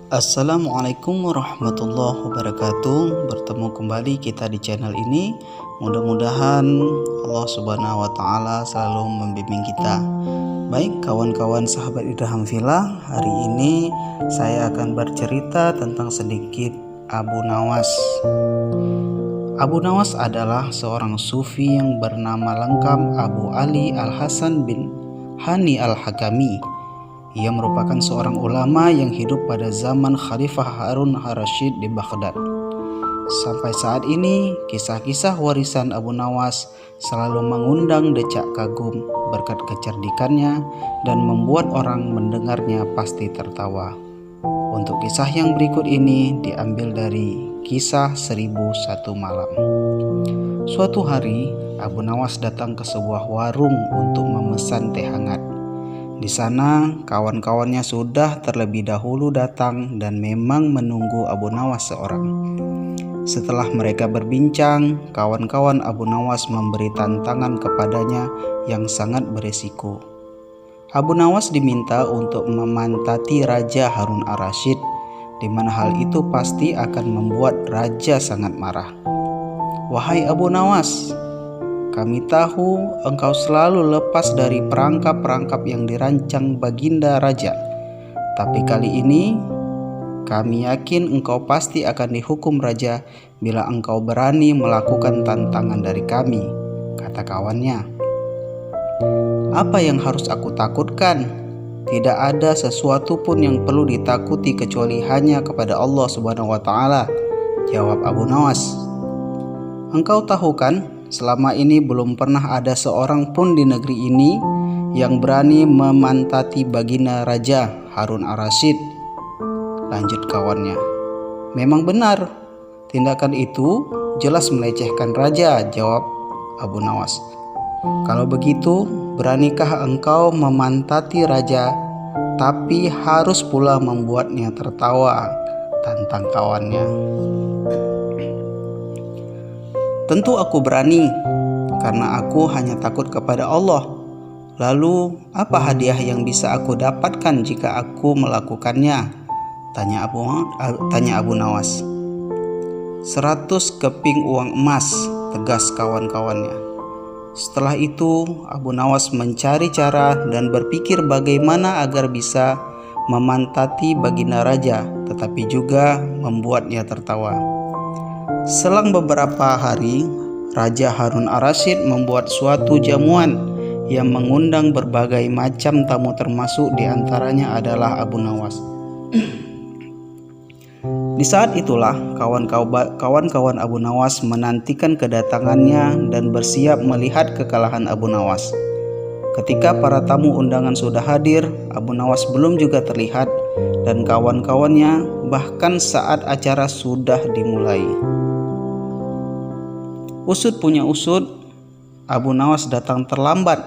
Assalamualaikum warahmatullahi wabarakatuh. Bertemu kembali kita di channel ini. Mudah-mudahan Allah Subhanahu wa Ta'ala selalu membimbing kita. Baik kawan-kawan sahabat Idham Fillah, hari ini saya akan bercerita tentang sedikit Abu Nawas. Abu Nawas adalah seorang sufi yang bernama lengkap Abu Ali Al-Hasan bin Hani Al-Hakami. Ia merupakan seorang ulama yang hidup pada zaman Khalifah Harun ar-Rasyid di Baghdad. Sampai saat ini, kisah-kisah warisan Abu Nawas selalu mengundang decak kagum berkat kecerdikannya dan membuat orang mendengarnya pasti tertawa. Untuk kisah yang berikut ini diambil dari kisah 1001 malam. Suatu hari, Abu Nawas datang ke sebuah warung untuk memesan teh hangat. Di sana kawan-kawannya sudah terlebih dahulu datang dan memang menunggu Abu Nawas seorang. Setelah mereka berbincang, kawan-kawan Abu Nawas memberi tantangan kepadanya yang sangat beresiko. Abu Nawas diminta untuk memantati Raja Harun ar-Rasyid, di mana hal itu pasti akan membuat raja sangat marah. "Wahai Abu Nawas, kami tahu engkau selalu lepas dari perangkap-perangkap yang dirancang Baginda Raja. Tapi kali ini kami yakin engkau pasti akan dihukum raja bila engkau berani melakukan tantangan dari kami," kata kawannya. "Apa yang harus aku takutkan? Tidak ada sesuatu pun yang perlu ditakuti kecuali hanya kepada Allah Subhanahu wa Ta'ala," jawab Abu Nawas. "Engkau tahu kan, selama ini belum pernah ada seorang pun di negeri ini yang berani memantati Baginda Raja Harun ar-Rasyid," lanjut kawannya. "Memang benar, tindakan itu jelas melecehkan raja," jawab Abu Nawas. "Kalau begitu, beranikah engkau memantati raja, tapi harus pula membuatnya tertawa?" tantang kawannya. "Tentu aku berani, karena aku hanya takut kepada Allah. Lalu apa hadiah yang bisa aku dapatkan jika aku melakukannya?" tanya Abu Nawas. "100 keping uang emas," tegas kawan-kawannya. Setelah itu Abu Nawas mencari cara dan berpikir bagaimana agar bisa memantati Baginda Raja, tetapi juga membuatnya tertawa. Selang beberapa hari, Raja Harun ar-Rasyid membuat suatu jamuan yang mengundang berbagai macam tamu, termasuk diantaranya adalah Abu Nawas. Di saat itulah kawan-kawan Abu Nawas menantikan kedatangannya dan bersiap melihat kekalahan Abu Nawas. Ketika para tamu undangan sudah hadir, Abu Nawas belum juga terlihat dan kawan-kawannya bahkan saat acara sudah dimulai. Usut punya usut, Abu Nawas datang terlambat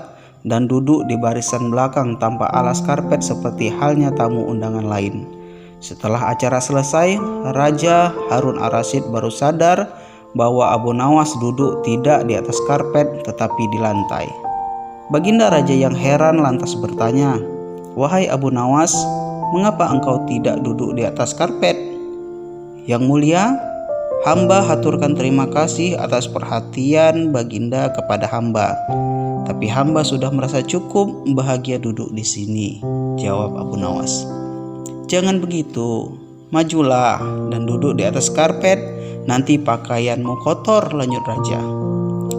dan duduk di barisan belakang tanpa alas karpet seperti halnya tamu undangan lain. Setelah acara selesai, Raja Harun ar-Rasyid baru sadar bahwa Abu Nawas duduk tidak di atas karpet tetapi di lantai. Baginda Raja yang heran lantas bertanya, "Wahai Abu Nawas, mengapa engkau tidak duduk di atas karpet?" "Yang mulia, hamba haturkan terima kasih atas perhatian Baginda kepada hamba. Tapi hamba sudah merasa cukup bahagia duduk di sini," jawab Abu Nawas. "Jangan begitu, majulah dan duduk di atas karpet, nanti pakaianmu kotor," lanjut Raja.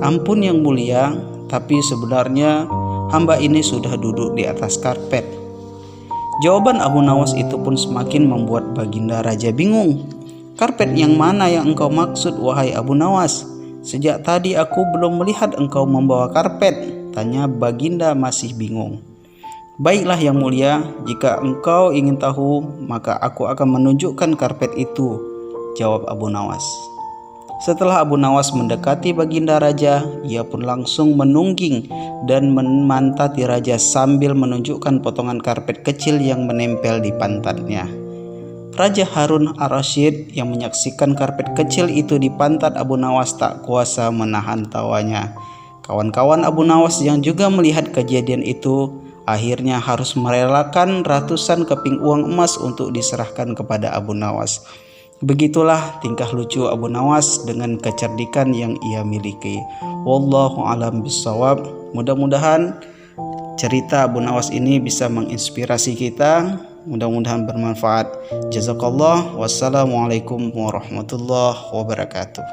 "Ampun yang mulia, tapi sebenarnya hamba ini sudah duduk di atas karpet." Jawaban Abu Nawas itu pun semakin membuat Baginda Raja bingung. "Karpet yang mana yang engkau maksud, wahai Abu Nawas? Sejak tadi aku belum melihat engkau membawa karpet," tanya Baginda masih bingung. "Baiklah yang mulia, jika engkau ingin tahu, maka aku akan menunjukkan karpet itu," jawab Abu Nawas. Setelah Abu Nawas mendekati Baginda Raja, ia pun langsung menungging dan memantati Raja sambil menunjukkan potongan karpet kecil yang menempel di pantatnya. Raja Harun ar-Rasyid yang menyaksikan karpet kecil itu di pantat Abu Nawas tak kuasa menahan tawanya. Kawan-kawan Abu Nawas yang juga melihat kejadian itu Akhirnya harus merelakan ratusan keping uang emas untuk diserahkan kepada Abu Nawas. Begitulah tingkah lucu Abu Nawas dengan kecerdikan yang ia miliki. Wallahu alam bissawab. Mudah-mudahan cerita Abu Nawas ini bisa menginspirasi kita. Mudah-mudahan bermanfaat. Jazakallah. Wassalamualaikum warahmatullahi wabarakatuh.